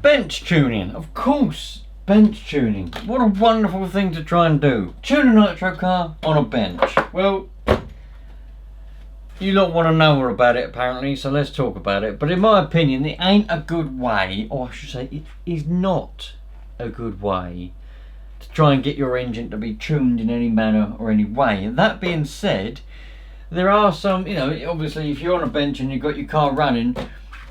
Bench tuning, of course. Bench tuning. What a wonderful thing to try and do. Tune a nitro car on a bench. Well, you lot want to know more about it apparently, so let's talk about it. But in my opinion, it ain't a good way, or I should say, it is not a good way to try and get your engine to be tuned in any manner or any way. And that being said, there are some, obviously if you're on a bench and you've got your car running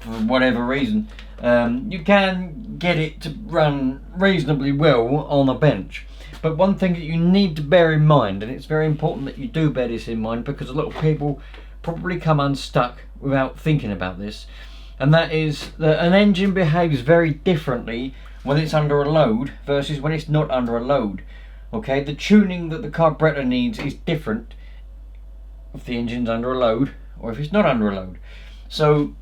for whatever reason, you can get it to run reasonably well on a bench. But one thing that you need to bear in mind, and it's very important that you do bear this in mind, because a lot of people probably come unstuck without thinking about this, and that is that an engine behaves very differently when it's under a load versus when it's not under a load. Okay, the tuning that the carburetor needs is different if the engine's under a load or if it's not under a load. So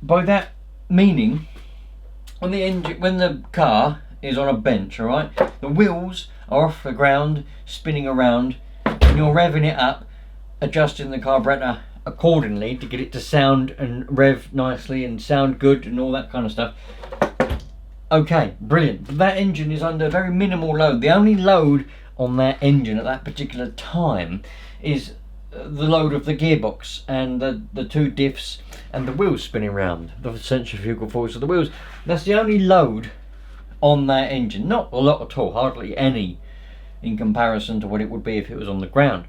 by that meaning, when the car is on a bench, all right, the wheels are off the ground spinning around and you're revving it up, adjusting the carburetor accordingly to get it to sound and rev nicely and sound good and all that kind of stuff. Okay, brilliant. But that engine is under very minimal load. The only load on that engine at that particular time is the load of the gearbox and the two diffs and the wheels spinning around, the centrifugal force of the wheels. That's the only load on that engine. Not a lot at all, hardly any in comparison to what it would be if it was on the ground.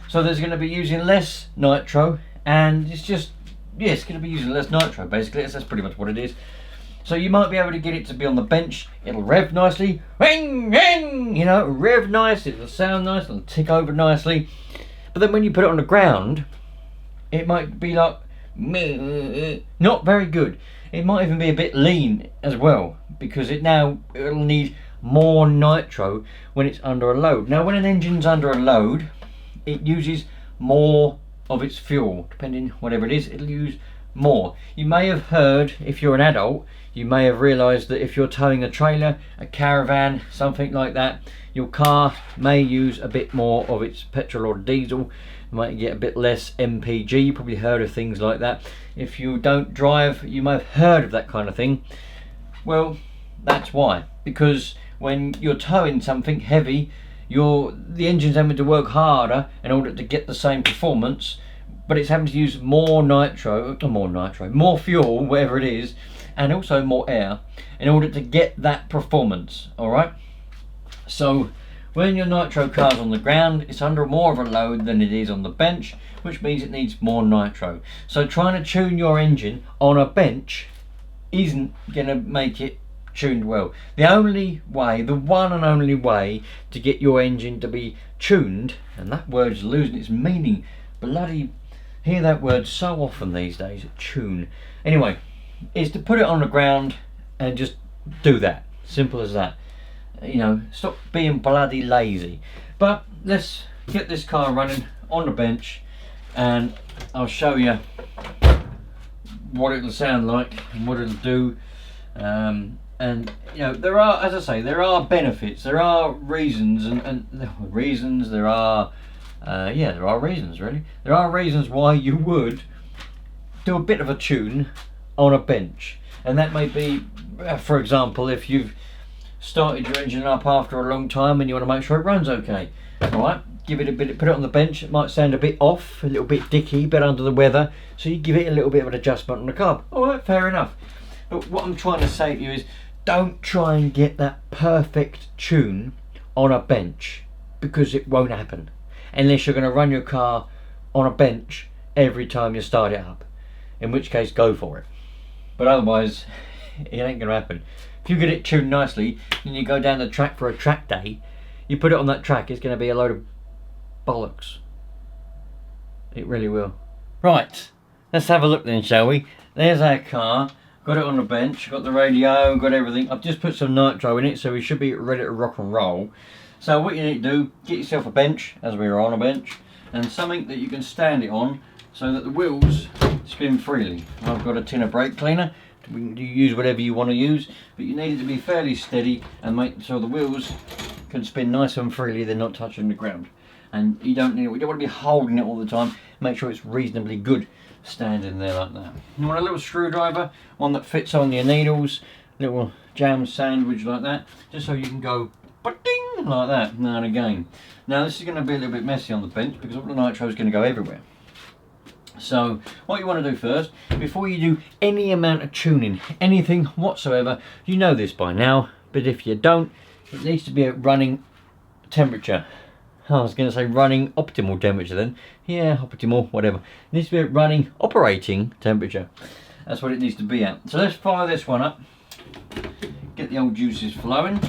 So there's going to be using less nitro, and it's just, yeah, it's going to be using less nitro basically. That's pretty much what it is. So you might be able to get it to be on the bench, it'll rev nicely, ring, ring, rev nice, it'll sound nice, it'll tick over nicely. But then when you put it on the ground, it might be like, not very good. It might even be a bit lean as well, because it'll need more nitro when it's under a load. Now when an engine's under a load, it uses more of its fuel. Depending whatever it is, it'll use more. You may have heard, if you're an adult, you may have realised that if you're towing a trailer, a caravan, something like that, your car may use a bit more of its petrol or diesel. You might get a bit less MPG. You probably heard of things like that. If you don't drive, you may have heard of that kind of thing. Well, that's why. Because when you're towing something heavy, the engine's having to work harder in order to get the same performance, but it's having to use more fuel, whatever it is, and also more air in order to get that performance. Alright, so when your nitro car's on the ground, it's under more of a load than it is on the bench, which means it needs more nitro. So trying to tune your engine on a bench isn't going to make it tuned well. The one and only way to get your engine to be tuned, and that word's losing its meaning, bloody hear that word so often these days, tune, anyway, is to put it on the ground and just do that. Simple as that. Stop being bloody lazy. But let's get this car running on the bench and I'll show you what it'll sound like and what it'll do. And there are, as I say, there are benefits, there are reasons, there are reasons really. There are reasons why you would do a bit of a tune on a bench, and that may be, for example, if you've started your engine up after a long time and you want to make sure it runs okay. Alright, give it a bit, put it on the bench. It might sound a bit off, a little bit dicky, a bit under the weather, so you give it a little bit of an adjustment on the carb. Alright, fair enough. But what I'm trying to say to you is, don't try and get that perfect tune on a bench, because it won't happen unless you're going to run your car on a bench every time you start it up, in which case go for it. But otherwise it ain't going to happen. If you get it tuned nicely and you go down the track for a track day, you put it on that track, it's going to be a load of bollocks. It really will. Right, let's have a look then, shall we? There's our car. Got it on the bench, got the radio, got everything. I've just put some nitro in it, so we should be ready to rock and roll. So what you need to do, get yourself a bench, as we are on a bench, and something that you can stand it on so that the wheels spin freely. I've got a tin of brake cleaner. You use whatever you want to use, but you need it to be fairly steady and make sure the wheels can spin nice and freely, they're not touching the ground. And you don't want to be holding it all the time. Make sure it's reasonably good. standing there like that. You want a little screwdriver, one that fits on your needles, little jam sandwich like that, just so you can go ba-ding like that now and again. Now this is going to be a little bit messy on the bench because all the nitro is going to go everywhere. So what you want to do first, before you do any amount of tuning, anything whatsoever, you know this by now, but if you don't, it needs to be at running temperature. I was going to say running optimal temperature then. Yeah, optimal, whatever. It needs to be at running operating temperature. That's what it needs to be at. So let's fire this one up. Get the old juices flowing.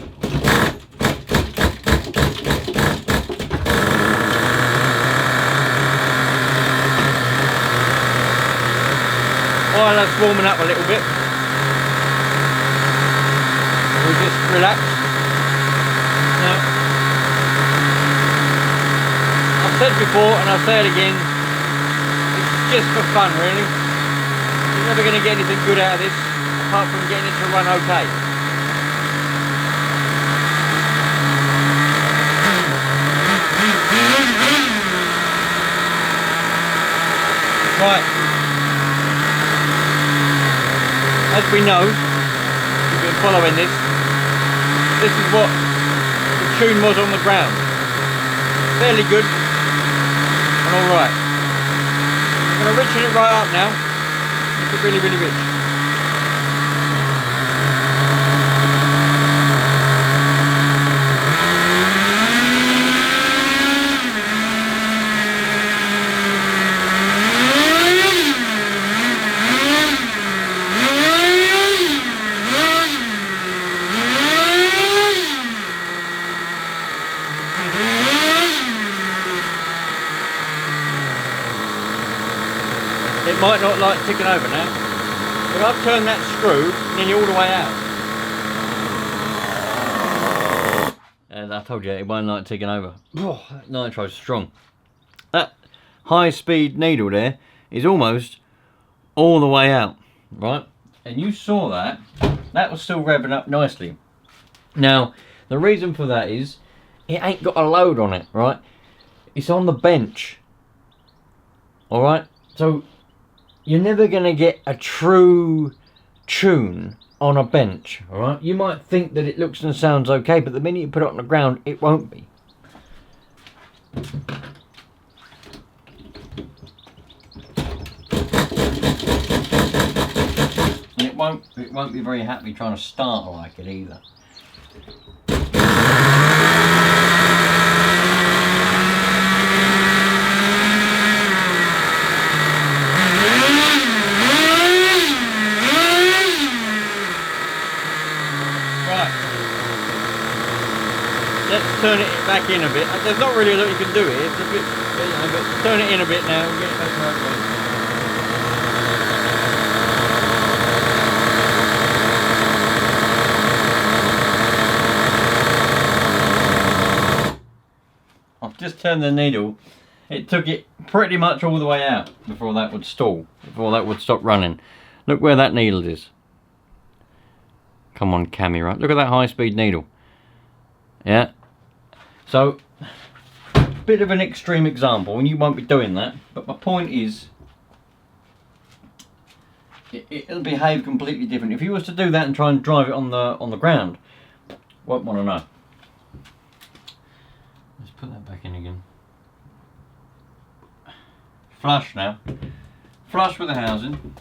While that's warming up a little bit, we'll just relax. Now, I've said before and I'll say it again, it's just for fun really. You're never going to get anything good out of this apart from getting it to run okay. Right. As we know, you've been following this, this is what the tune was on the ground. Fairly good and alright. I'm going to richen it right up now. Make it really, really rich. It might not like ticking over now, but I've turned that screw nearly all the way out. And I told you it won't like ticking over. Oh, that nitro's strong. That high speed needle there is almost all the way out, right? And you saw that, that was still revving up nicely. Now, the reason for that is, it ain't got a load on it, right? It's on the bench, alright? So, you're never going to get a true tune on a bench, alright? You might think that it looks and sounds okay, but the minute you put it on the ground, it won't be. And it won't be very happy trying to start like it either. Let's turn it back in a bit. There's not really a lot you can do here. It's a bit, but turn it in a bit now and get it back the right way. I've just turned the needle. It took it pretty much all the way out before that would stall, before that would stop running. Look where that needle is. Come on, Cammy, right? Look at that high-speed needle. Yeah. So, bit of an extreme example, and you won't be doing that. But my point is, it'll behave completely different. If you was to do that and try and drive it on the ground, won't want to know. Let's put that back in again. Flush now. Flush with the housing.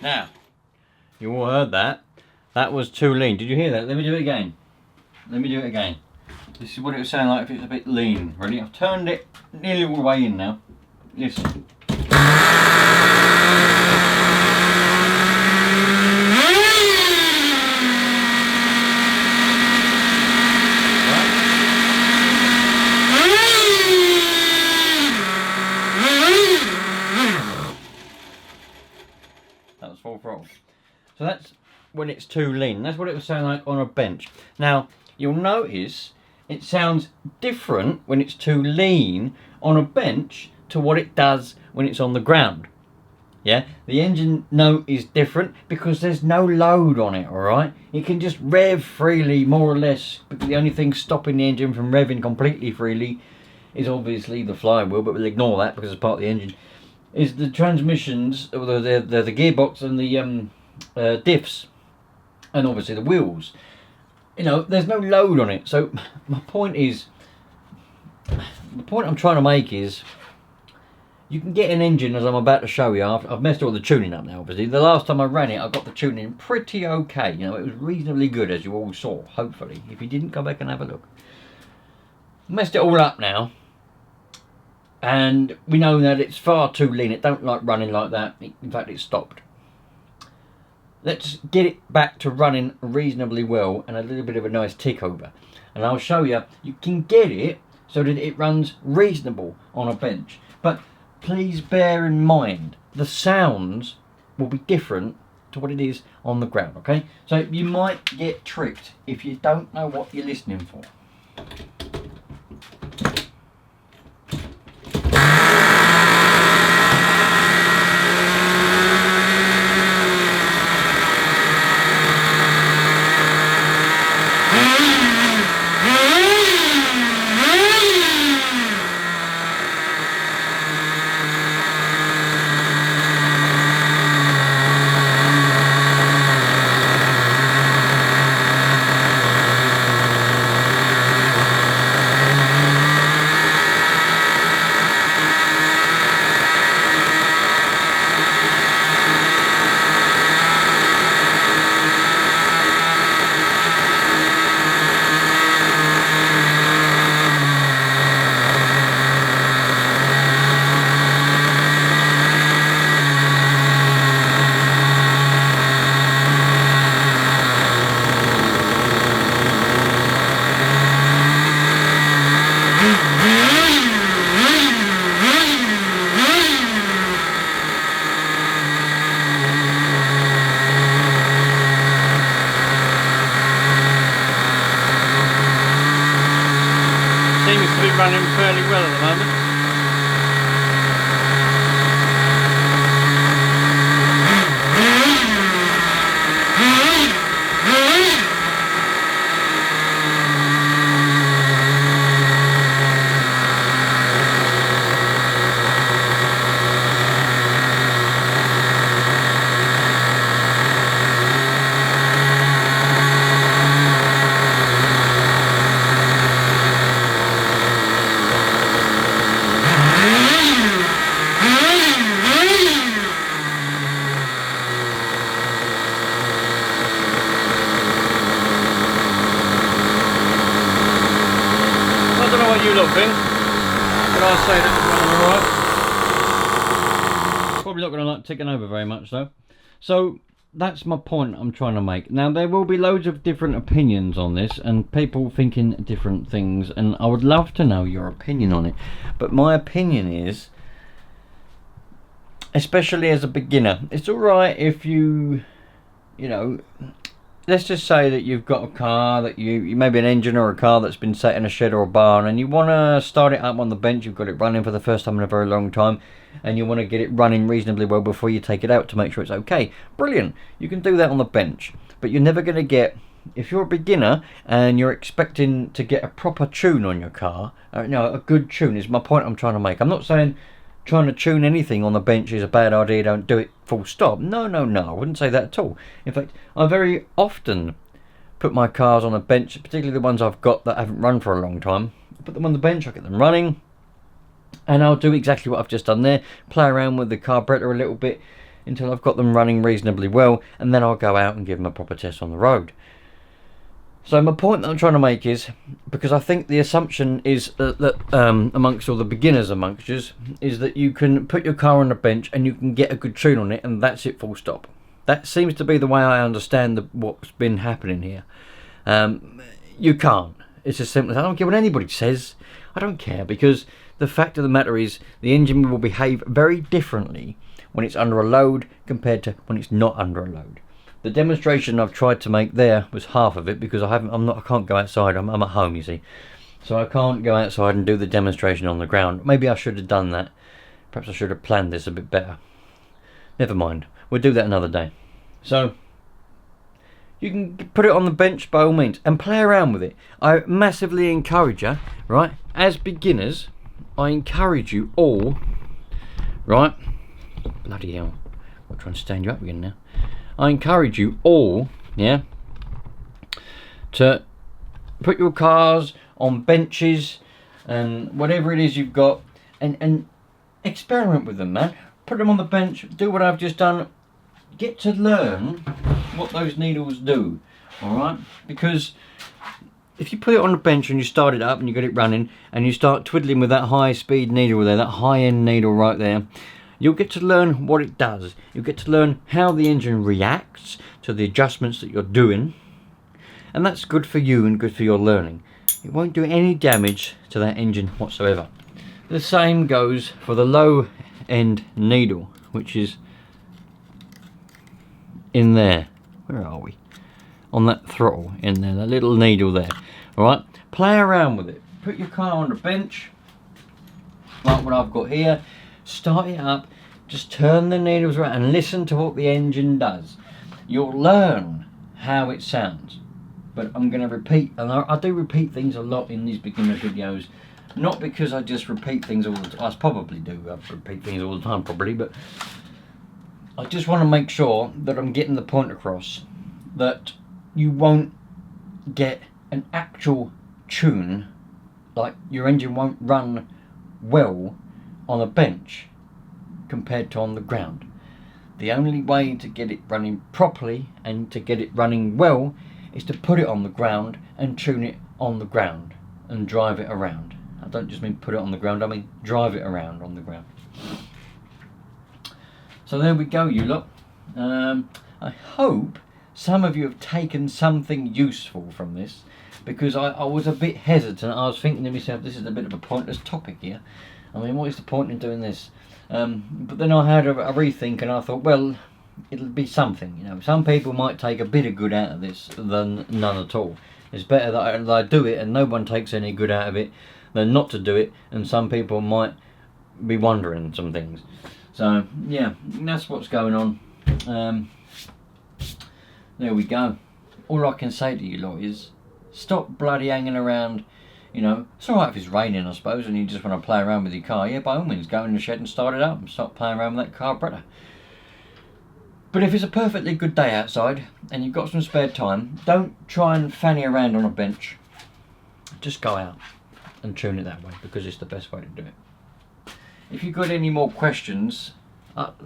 Now, you all heard that. That was too lean. Did you hear that? Let me do it again. Let me do it again. This is what it would sound like if it's a bit lean. Ready? I've turned it nearly all the way in now. Listen. That was full throttle. So that's when it's too lean. That's what it would sound like on a bench. Now, you'll notice it sounds different when it's too lean on a bench to what it does when it's on the ground. Yeah, the engine note is different because there's no load on it, alright? It can just rev freely, more or less, but the only thing stopping the engine from revving completely freely is obviously the flywheel, but we'll ignore that because it's part of the engine. Is the transmissions, or the gearbox and the diffs, and obviously the wheels. You know, there's no load on it. So the point I'm trying to make is, you can get an engine, as I'm about to show you. I've messed all the tuning up now, obviously. The last time I ran it, I got the tuning pretty okay. You know, it was reasonably good, as you all saw, hopefully. If you didn't, go back and have a look. Messed it all up now. And we know that it's far too lean. It don't like running like that. In fact, it stopped. Let's get it back to running reasonably well and a little bit of a nice tick over. And I'll show you, you can get it so that it runs reasonable on a bench. But please bear in mind, the sounds will be different to what it is on the ground, okay? So you might get tricked if you don't know what you're listening for. Running fairly well at the moment. You lot think, but I say that it's running alright. Probably not going to like ticking over very much though. So that's my point I'm trying to make. Now there will be loads of different opinions on this and people thinking different things, and I would love to know your opinion on it. But my opinion is, especially as a beginner, it's alright if you know, let's just say that you've got a car that you maybe an engine or a car that's been sat in a shed or a barn, and you want to start it up on the bench. You've got it running for the first time in a very long time, and you want to get it running reasonably well before you take it out to make sure it's okay. Brilliant, you can do that on the bench, but you're never going to get, if you're a beginner and you're expecting to get a proper tune on your car, a good tune is my point I'm trying to make. I'm not saying trying to tune anything on the bench is a bad idea, don't do it, full stop. No, I wouldn't say that at all. In fact, I very often put my cars on a bench, particularly the ones I've got that haven't run for a long time. I put them on the bench, I get them running, and I'll do exactly what I've just done there, play around with the carburetor a little bit until I've got them running reasonably well, and then I'll go out and give them a proper test on the road. So my point that I'm trying to make is, because I think the assumption is that amongst all the beginners amongst us, is that you can put your car on the bench and you can get a good tune on it and that's it, full stop. That seems to be the way I understand what's been happening here. You can't. It's as simple as, I don't care what anybody says. I don't care, because the fact of the matter is the engine will behave very differently when it's under a load compared to when it's not under a load. The demonstration I've tried to make there was half of it, because I can't go outside. I'm at home, you see, so I can't go outside and do the demonstration on the ground. Maybe I should have done that, Perhaps I should have planned this a bit better. Never mind, we'll do that another day. So you can put it on the bench by all means and play around with it. I massively encourage you, right? As beginners, I encourage you all, right? Bloody hell, I'm trying to stand you up again now. I encourage you all, yeah, to put your cars on benches and whatever it is you've got, and experiment with them, man. Put them on the bench, do what I've just done, get to learn what those needles do, alright? Because if you put it on the bench and you start it up and you get it running and you start twiddling with that high speed needle there, that high end needle right there, you'll get to learn what it does. You'll get to learn how the engine reacts to the adjustments that you're doing, and that's good for you and good for your learning. It won't do any damage to that engine whatsoever. The same goes for the low end needle, which is in there. Where are we? On that throttle in there, that little needle there. Alright, play around with it. Put your car on the bench, like what I've got here. Start it up, just turn the needles around and listen to what the engine does. You'll learn how it sounds. But I'm going to repeat, and I do repeat things a lot in these beginner videos. Not because I just repeat things all the time. I probably do. I repeat things all the time probably, but I just want to make sure that I'm getting the point across that you won't get an actual tune, like your engine won't run well on a bench compared to on the ground. The only way to get it running properly and to get it running well is to put it on the ground and tune it on the ground and drive it around. I don't just mean put it on the ground, I mean drive it around on the ground. So there we go, you lot. I hope some of you have taken something useful from this, because I was a bit hesitant. I was thinking to myself, this is a bit of a pointless topic here. I mean, what is the point in doing this? But then I had a rethink and I thought, well, it'll be something, you know. Some people might take a bit of good out of this than none at all. It's better that I do it and no one takes any good out of it than not to do it, and some people might be wondering some things. So yeah, that's what's going on. There we go. All I can say to you lot is stop bloody hanging around. You know, it's alright if it's raining, I suppose, and you just want to play around with your car. Yeah, by all means, go in the shed and start it up and stop playing around with that carburetor. But if it's a perfectly good day outside and you've got some spare time, don't try and fanny around on a bench. Just go out and tune it that way, because it's the best way to do it. If you've got any more questions,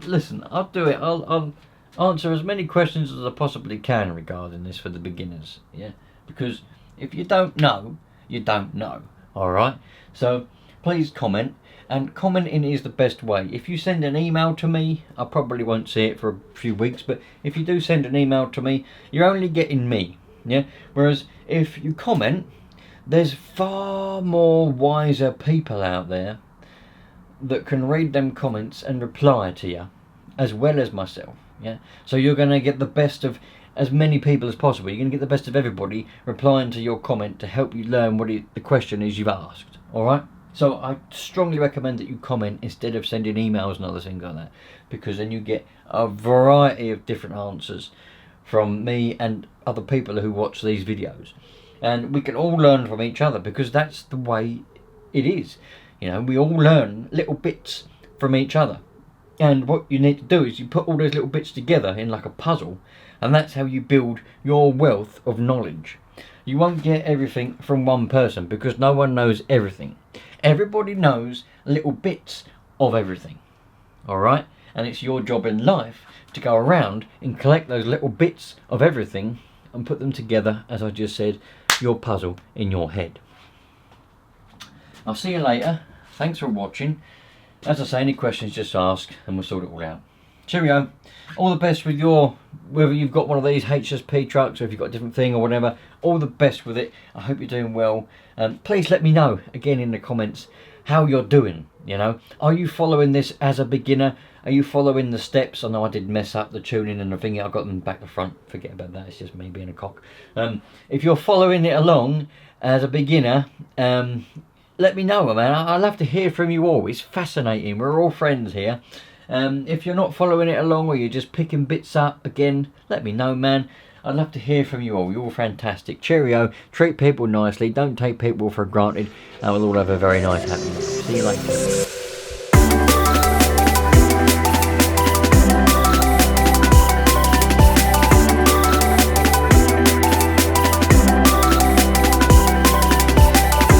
listen, I'll do it. I'll answer as many questions as I possibly can regarding this for the beginners. Yeah, because if you don't know, you don't know. Alright, so please comment, and commenting is the best way. If you send an email to me, I probably won't see it for a few weeks, but if you do send an email to me, you're only getting me. Yeah, whereas if you comment, there's far more wiser people out there that can read them comments and reply to you, as well as myself. Yeah, so you're going to get the best of as many people as possible. You're going to get the best of everybody replying to your comment to help you learn what the question is you've asked. Alright, so I strongly recommend that you comment instead of sending emails and other things like that, because then you get a variety of different answers from me and other people who watch these videos, and we can all learn from each other, because that's the way it is. You know, we all learn little bits from each other, and what you need to do is you put all those little bits together in like a puzzle, and that's how you build your wealth of knowledge. You won't get everything from one person, because no one knows everything. Everybody knows little bits of everything. Alright? And it's your job in life to go around and collect those little bits of everything and put them together, as I just said, your puzzle in your head. I'll see you later. Thanks for watching. As I say, any questions, just ask and we'll sort it all out. Cheerio. All the best with whether you've got one of these HSP trucks or if you've got a different thing or whatever, all the best with it. I hope you're doing well. Please let me know again in the comments how you're doing. You know, are you following this as a beginner? Are you following the steps? I know I did mess up the tuning and the thing. I got them back to front. Forget about that. It's just me being a cock. If you're following it along as a beginner, let me know, man. I love to hear from you all. It's fascinating. We're all friends here. If you're not following it along or you're just picking bits up, again, let me know, man. I'd love to hear from you all. You're all fantastic. Cheerio. Treat people nicely. Don't take people for granted. And we'll all have a very nice, happy day. See you later.